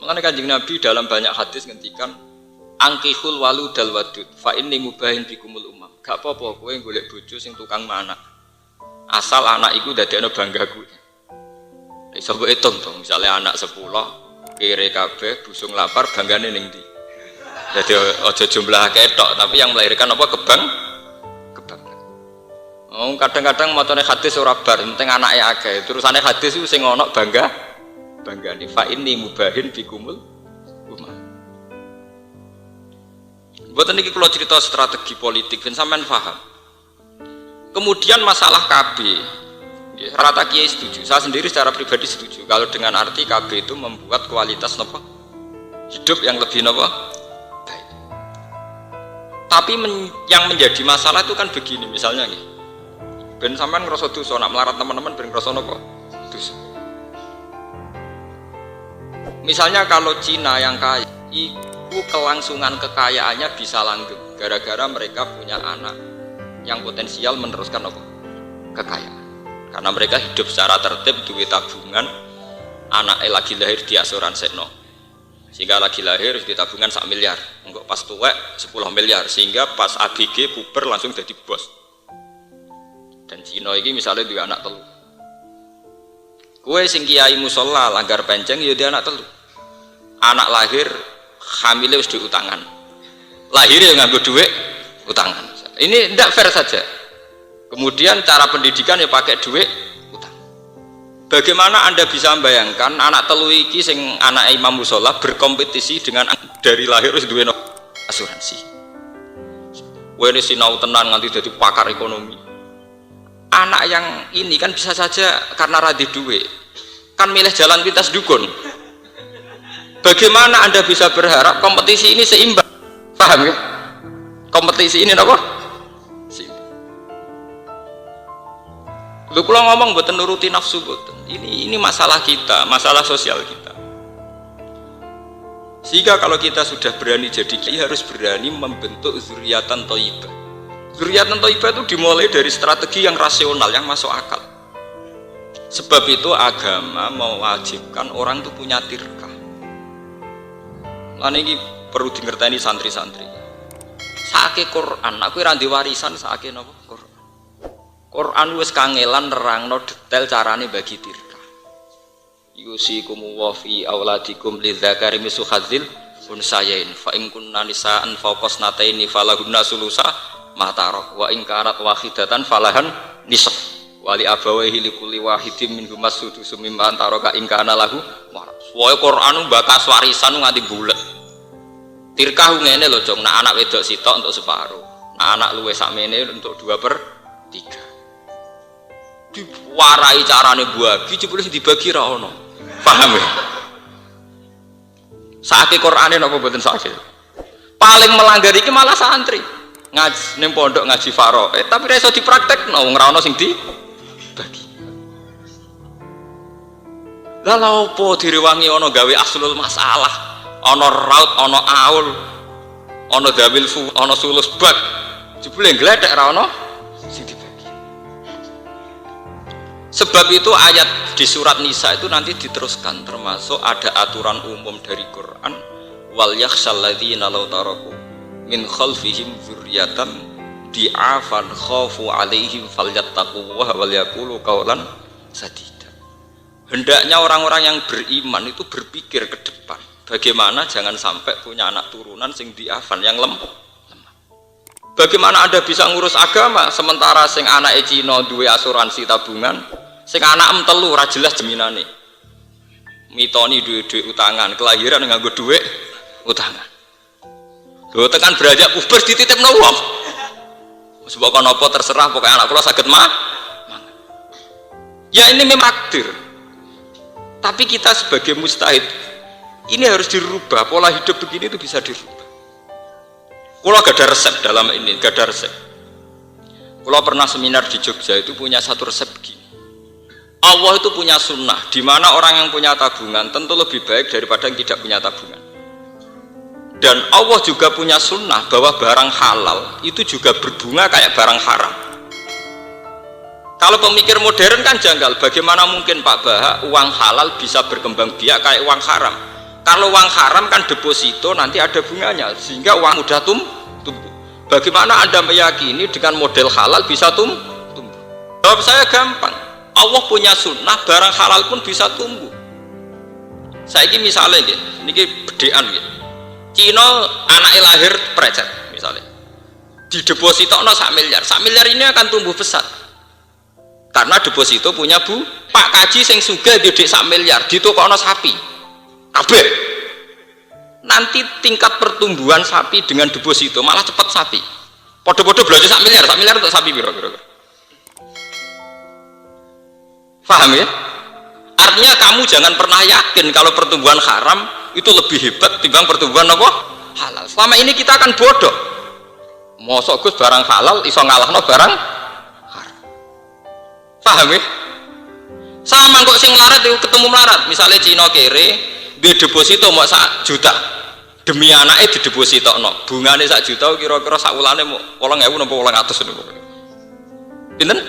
Makanya Kanjeng Nabi dalam banyak hadis ngendikan angkihul waludal wadud fa inni mubahin bikumul umam. Gak apa-apa kowe golek bojo sing tukang manak. Asal anak iku dadekno banggaku. Iso mbok hitung to, misale anak 10, kere kabeh, busung lapar, banggane ning ndi. Dadi aja jumlah ketok, tapi yang melahirkan apa kebanggaan. Oh, kadang-kadang macane hadis ora bar, penting anake akeh. Terusane hadis ku sing ana banggane fa inni mubahin bikumul umam. Mboten iki kula cerita strategi politik ben sampean paham. Kemudian masalah KB, rata kiai setuju. Saya sendiri secara pribadi setuju kalau dengan arti KB itu membuat kualitas napa hidup yang lebih napa baik. Tapi yang menjadi masalah itu kan begini misalnya nih. Ben sampean ngrasa dosa nak melarat teman-teman ben ngrasa napa dosa. Misalnya kalau Cina yang kaya itu kelangsungan kekayaannya bisa langgeng gara-gara mereka punya anak yang potensial meneruskan apa? Kekayaan. Karena mereka hidup secara tertib, duit tabungan, anaknya lagi lahir di asuransikno. Sehingga lagi lahir di tabungan 1 miliar, enggak pas tuwek 10 miliar, sehingga pas ABG puber langsung jadi bos. Dan Cina ini misalnya dua anak telu. Kue sing kiai musola langgar penceng ya dia anak telu. Anak lahir hamilnya wis diutangan. Lahir ya nganggo duit utangan. Ini tidak fair saja. Kemudian cara pendidikan ya pakai duit utang. Bagaimana Anda bisa membayangkan anak telu iki sing anak imam musola berkompetisi dengan dari lahir wis duwe asuransi. Wene sinau tenan nganti jadi pakar ekonomi. Anak yang ini kan bisa saja karena radhi duit kan milih jalan pintas dukun. Bagaimana Anda bisa berharap kompetisi ini seimbang? Paham ya? Kompetisi ini apa? Lu kalau ngomong buat nuruti nafsu boten. Ini masalah kita, masalah sosial kita. Sehingga kalau kita sudah berani jadi kiai harus berani membentuk zuriatan thayyibah. Zuriatan thayyibah itu dimulai dari strategi yang rasional, yang masuk akal. Sebab itu agama mewajibkan orang itu punya tirkah. Lan iki perlu dingerteni santri-santri. Saake Quran, aku ora ndek warisan saake napa? Quran. Quran wis kangelan nerangno detail carane bagi tirkah. Yusikum wa fi auladikum lidzakari mislu hadzil unsayain fa in kunna nisaan fawqas nataini falahunna sulusa ma tarak wa in kanat wahidatan falahan nisf wali abawaihi likulli wahidin minhum as-sudus mimma taraka in kana lahu waras. Wae Quran bakas warisan nganti bulet. Tirkah ngene lho, Jong. Nah anak wedok sitok untuk separuh. Nah anak luwih sakmene untuk 2/3. Diwarai carane bagi jebule dibagi ra ono. Paham ya? Saiki Qur'ane napa mboten sakit. Paling melanggar iki malah santri. Ngaji ning pondok ngaji faro. Tapi ra iso dipraktekno wong ra ono sing dibagi. Lah lha opo direwangi ono gawe aslul masalah, ono raut, ono aul, ono dawil fu, ono sulus bak. Jebule gledek ra ono sing dibagi. Sebab itu ayat di surat Nisa itu nanti diteruskan, termasuk ada aturan umum dari Quran, wal yakhshal ladzina law taraku min khalfihim dzurriyyatan di'afan khafu 'alaihim falyattaqullaha wal yaqulu qawlan sadida. Hendaknya orang-orang yang beriman itu berpikir ke depan, bagaimana jangan sampai punya anak turunan sing di'afan yang lemah. Bagaimana Anda bisa ngurus agama sementara sing anake Cina duwe asuransi tabungan, sing anak telu ora jelas jaminane. Mitoni duwe utangan, kelahiran nganggo duwe utangan. Lho tekan beranjak puber dititipno wong. Wis pokoke napa terserah, pokoke anak kula saged mangan. Ya ini memang takdir. Tapi kita sebagai mustahid ini harus dirubah, pola hidup begini itu bisa dirubah. Kula gak ada resep dalam ini, gak ada resep. Kula pernah seminar di Jogja itu punya satu resep gini. Allah itu punya sunnah, di mana orang yang punya tabungan tentu lebih baik daripada yang tidak punya tabungan. Dan Allah juga punya sunnah bahwa barang halal itu juga berbunga kayak barang haram. Kalau pemikir modern kan janggal, bagaimana mungkin Pak Bahak uang halal bisa berkembang biak kayak uang haram? Kalau uang haram kan deposito nanti ada bunganya sehingga uang mudah tumbuh. Bagaimana Anda meyakini dengan model halal bisa tumbuh? Jawab saya gampang, Allah punya sunnah barang halal pun bisa tumbuh. Saya ini misalnya ini bedean gitu. Cina anaknya lahir precet misalnya di deposito no 1 miliar ini akan tumbuh besar karena deposito punya Pak Kaji sing sugih duit 1 miliar ditokokno sapi kabeh. Nanti tingkat pertumbuhan sapi dengan deposito malah cepat sapi podo-podo belanja 1 miliar untuk sapi kira-kira. Paham ya? Artinya kamu jangan pernah yakin kalau pertumbuhan haram itu lebih hebat timbang pertumbuhan apa? Halal. Selama ini kita akan bodoh. Mosok Gus barang halal iso ngalahno barang haram. Paham ya? Sama kok sing melarat itu ketemu melarat. Misalnya Cina kere di deposito mau 1 juta. Demi anaknya di deposito no. Bungane 1 juta kira-kira sakulane mau 8.000 napa 800 niku. Pinten?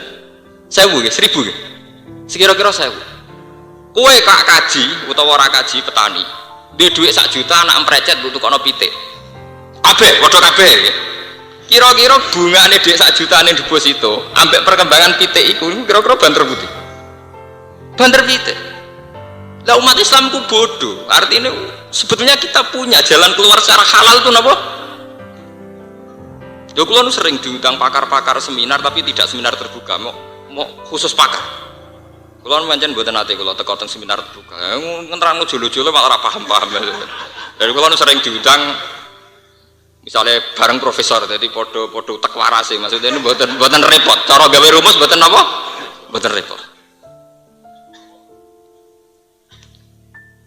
1.000 nggih, 1.000 nggih. Sekira-kira 1.000. Kowe kak kaji utawa ora kaji petani di duit 1 juta anak emprecet butuh kono pitik kabeh padha kabeh kira-kira bungane duit 1 juta ning deposito ambek perkembangan pitik iku kira-kira banter putih banter pitik. Lah umat Islam ku bodoh, artinya sebetulnya kita punya jalan keluar secara halal itu napa? Yo kula nu sering diundang pakar-pakar seminar tapi tidak seminar terbuka, mau khusus pakar. Kalau pancen mboten nate kula teko teng seminar terbuka. Ngenterangno jolo-jolo malah ora paham-paham. Dari kula sering diundang misalnya bareng profesor jadi podo utek warase maksudnya ini mboten repot. Cara gawe rumus mboten napa? Mboten repot.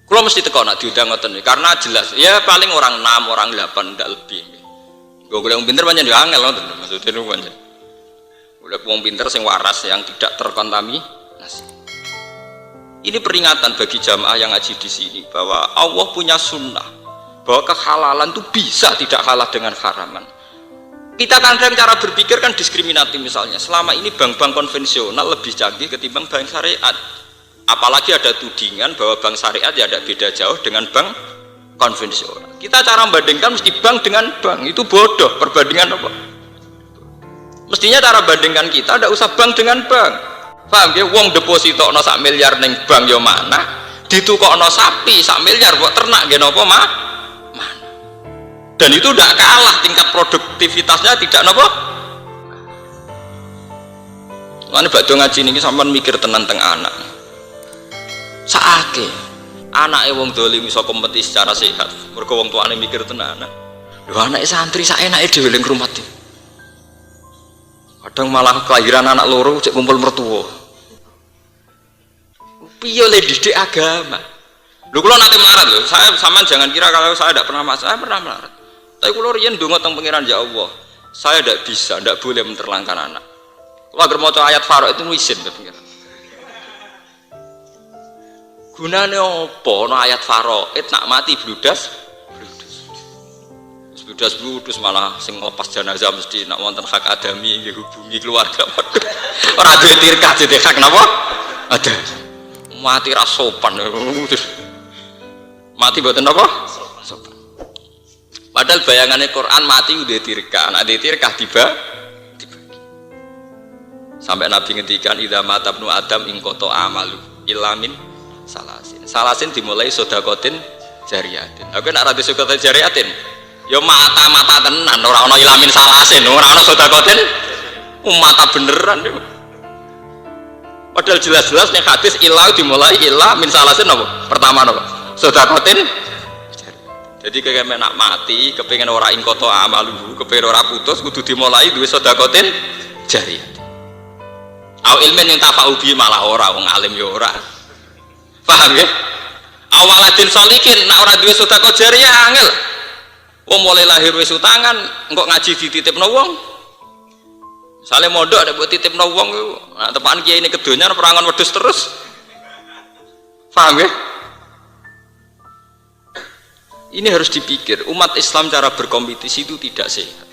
Kula mesti teko nak diundang ngoten karena jelas ya paling orang 6, orang 8 ndak lebih. Gue golek wong pinter pancen yo angel ngoten maksudnya niku pancen. Golek wong pinter sing waras yang tidak terkontaminasi. Ini peringatan bagi jamaah yang ngaji di sini bahwa Allah punya sunnah bahwa kehalalan itu bisa tidak kalah dengan haraman. Kita kadang cara berpikir kan diskriminatif misalnya. Selama ini bank-bank konvensional lebih canggih ketimbang bank syariat. Apalagi ada tudingan bahwa bank syariat ya ada beda jauh dengan bank konvensional. Kita cara membandingkan mesti bank dengan bank itu bodoh. Perbandingan apa? Mestinya cara bandingkan kita tidak usah bank dengan bank. Paham ya, wong deposito no 1 miliar neng bank yo mana, ditukokno sapi 1 miliar buat ternak gen apa mana? Dan itu tidak kalah tingkat produktivitasnya tidak nopo. Mana bakdo ngaji niki sampean mikir tenan teng anak. Saake anake wong dolim iso kompetisi secara sehat. Mergo wong tuane mikir tenan. Lho anake santri sak enake dhewe ning rumah iki. Kadang malah kelahiran anak loro cek kumpul mertua. Piye le didik agama. Lho kula nanti melarat lho. Saya sampean jangan kira kalau saya tidak pernah saya pernah melarat. Tapi kula riyen ndonga teng pangeran ya Allah. Saya tidak bisa, tidak boleh menterlankan anak. Kula agar maca ayat Farouk itu wisin ke pangeran. Gunane apa ana ayat Farouk? Nak mati bludas. Bludas malah sing lepas jenazah mesti nak wonten hak adami nggih hubungi keluarga. Ora duwe tirkah dadi hak napa? Ada. Mati ra sopan. Mati mboten napa? Sopan. Padahal bayangannya Quran mati udah tirkah, nak tirkah dibagi. Sampai Nabi ngendikan idza mata ibnu Adam ing qata amalu ilamin salasin. Salasin dimulai sedekatin jariyatin. Aku nek ora sedekatin jariyatin ya mata tenan ora ana ilamin salasin, ora ana sedekatin mata beneran itu. Padahal jelas-jelas nih hadis ilah dimulai ilah min salasin apa? Pertama apa? Sedekatin. Jadi kayak nak mati, kepengen ora ing koto amalu, kepengen ora putus, kudu dimulai duwe sedekatin jariyah. Au ilmen yang tafa'u bi malah ora wong alim ya ora. Paham ya? Awaladin solikin nak ora duwe sedekah jariyah angel. Wong mulai lahir wis utangan, engko ngaji dititipno wong. Sale mondok nek mbok titipno wong iku, nah tepakan kiai ini kedonya perangan wedhus terus. Paham ya? Ini harus dipikir, umat Islam cara berkompetisi itu tidak sehat.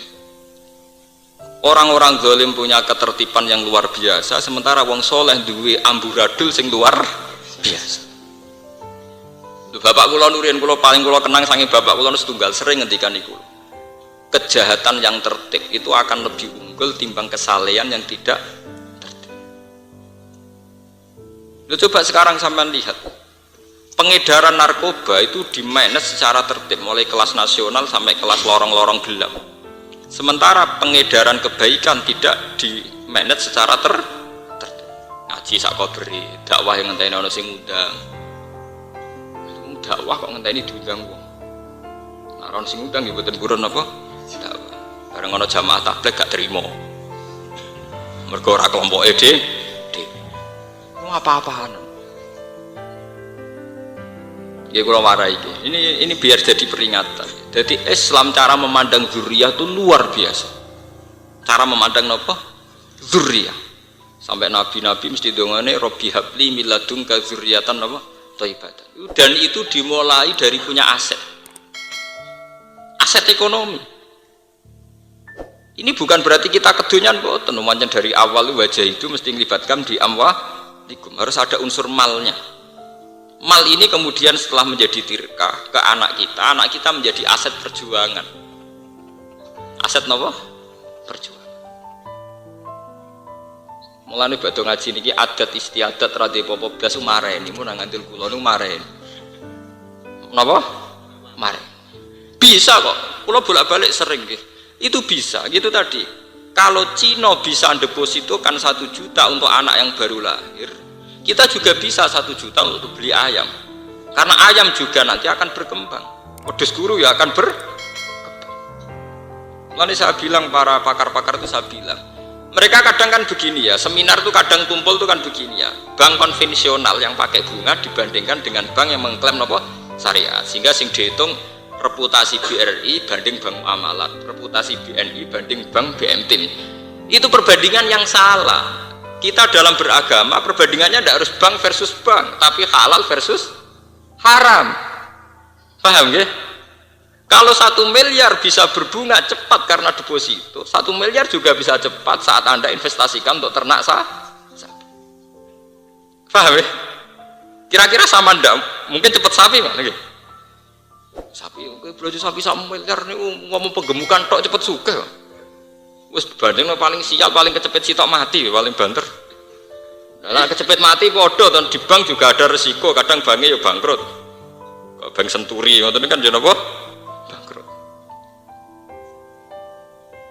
Orang-orang zalim punya ketertiban yang luar biasa, sementara wong soleh duwe amburadul sing luar biasa. Bapak kula nurin kula paling kula kenang saking bapak kula setunggal sering ngendikan iku. Kejahatan yang tertib itu akan lebih unggul timbang kesalehan yang tidak tertib. Lu coba sekarang sampean lihat. Pengedaran narkoba itu di-manage secara tertib mulai kelas nasional sampai kelas lorong-lorong gelap. Sementara pengedaran kebaikan tidak di-manage secara tertib. Ngaji sak beri, dakwah yang ngenteni ana sing ngundang. Dakwah kok ngenteni diundang wong. Nah, ana sing ngundang nggih mboten purun apa? Dakwah. Bareng ana jamaah tabligh gak terima. Mergo ora kelompoke dhewe. Wong apa-apaan. Ya kula warai iki. Ini biar jadi peringatan. Jadi Islam cara memandang dzurriyyah itu luar biasa. Cara memandang apa? Dzurriyyah. Sampai nabi-nabi mesti dongane Robbi habli min ladunka dzurriyyatan apa? Thayyibatan. Dan itu dimulai dari punya aset. Aset ekonomi. Ini bukan berarti kita kedonyan kok, tenumannya dari awal wajah itu mesti melibatkan di amwalikum. Harus ada unsur malnya. Mal ini kemudian setelah menjadi tirkah ke anak kita menjadi aset perjuangan. Aset apa? Perjuangan. Mulane badhe ngaji niki adat istiadat rada apa blas mareni mun nang ngandel kula niku mareni. Napa? Mareni. Bisa kok. Kula bolak-balik sering nggih. Itu bisa, gitu tadi. Kalau Cina bisa depositokan 1 juta untuk anak yang baru lahir, kita juga bisa 1 juta untuk beli ayam, karena ayam juga nanti akan berkembang. Wedhus guru ya akan berkembang. Lalu saya bilang para pakar-pakar itu saya bilang, mereka kadang kan begini ya, seminar tuh kadang tumpul tuh kan begini ya, bank konvensional yang pakai bunga dibandingkan dengan bank yang mengklaim apa syariat, sehingga sing dihitung reputasi BRI banding bank amalat, reputasi BNI banding bank BMTIM. Itu perbandingan yang salah. Kita dalam beragama perbandingannya tidak harus bank versus bank, tapi halal versus haram. Paham ya? Kalau 1 miliar bisa berbunga cepat karena deposito, 1 miliar juga bisa cepat saat Anda investasikan untuk ternak sapi. Paham ya? Kira-kira sama ndak? Mungkin cepat sapi Pak. Sapi, belajar sapi 1 miliar nih ngomong penggemukan tok cepet suka. Wes banding paling sial paling kecepet sitok mati paling banter. Nah kecepet mati podo dan di bank juga ada resiko, kadang banknya ya bangkrut. Bank Senturi ngoten kan jeneng apa? Bangkrut.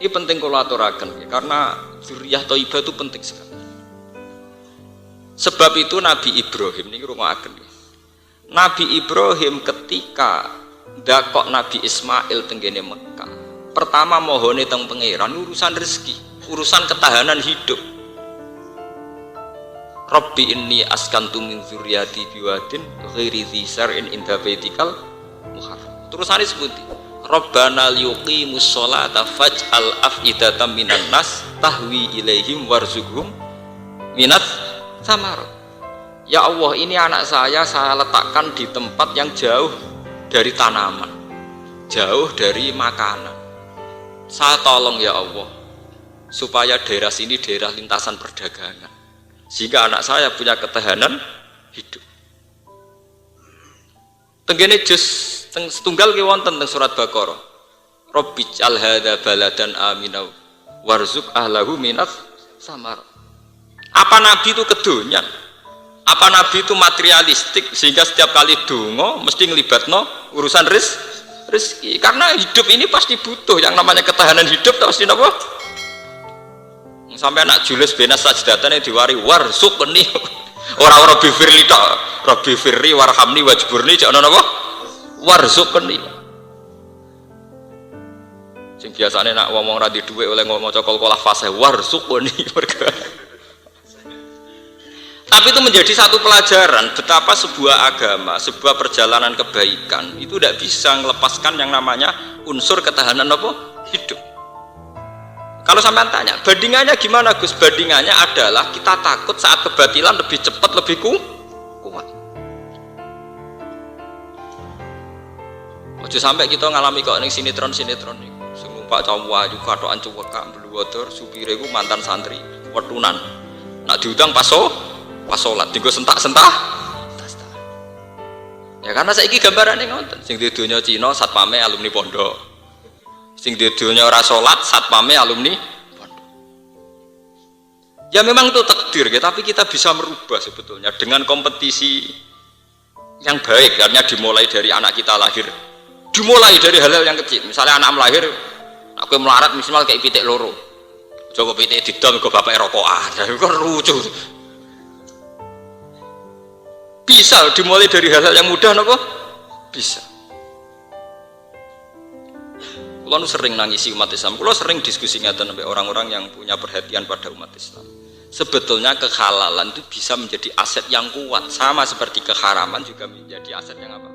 Ini penting kalau aturaken karena dzurriyyah thayyibah itu penting sekali. Sebab itu Nabi Ibrahim niki rungokaken. Nabi Ibrahim ketika dakok Nabi Ismail tenggene Mekah, pertama mohone teng pangeran urusan rezeki, urusan ketahanan hidup. Rabbi inni askantu min dzurriyyati biwadin ghairi dzi sar'in inda baitikal muharram. Terusane sebuti Rabbana liyuqimus sholata faj'al af'idatan minan nas tahwi ilaihim warzuqhum minat samarat. Ya Allah, ini anak saya letakkan di tempat yang jauh dari tanaman, jauh dari makanan. Saya tolong ya Allah supaya daerah sini daerah lintasan perdagangan, sehingga anak saya punya ketahanan hidup. Tenggene juz setunggal ki wonten teng surat Baqarah. Rabbij'al hadza baladan amina warzuq ahlahu minat samar. Apa Nabi itu kedonyan? Apa Nabi itu materialistik sehingga setiap kali donga mesti ngelibatno urusan rezeki? Karena hidup ini pasti butuh yang namanya ketahanan hidup, pasti napa? Sampai anak Julius benas sajdatane diwari warzuqni. Ora Rabbi firli tok, Rabbi firri warhamni wajburni jek ana napa? Warzuqni. Sing biasane nak ngomong ra di dhuwit oleh maca kol-kolah fasih warzuqni. Tapi itu menjadi satu pelajaran betapa sebuah agama, sebuah perjalanan kebaikan itu tidak bisa melepaskan yang namanya unsur ketahanan apa? Hidup. Kalau sampean tanya, bandingannya gimana Gus? Bandingannya adalah kita takut saat kebatilan lebih cepat, lebih kuat. Ojo sampai kita ngalami kok ning sinetron-sinetron niku. numpak cawayu katokan cuwekak mbluwotor supire iku mantan santri wetunan. Nak diundang pas salat dienggo sentak-sentak. Ya karena saiki gambarane ngoten, sing di donya Cina satpame alumni pondok. Sing di donya ora salat satpame alumni pondok. Ya memang itu takdir ya, tapi kita bisa merubah sebetulnya dengan kompetisi yang baik, artinya dimulai dari anak kita lahir. Dimulai dari hal-hal yang kecil. Misalnya anak lahir, aku melarat minimal kayak pitik loro. Coba pitik didol ke bapak rokokan. Itu kan lucu. Bisa dimulai dari hal-hal yang mudah, nopo? Bisa. Kulo sering nangisi umat Islam. Kulo sering diskusi ngeten sampai orang-orang yang punya perhatian pada umat Islam. Sebetulnya kehalalan itu bisa menjadi aset yang kuat, sama seperti keharaman juga menjadi aset yang apa?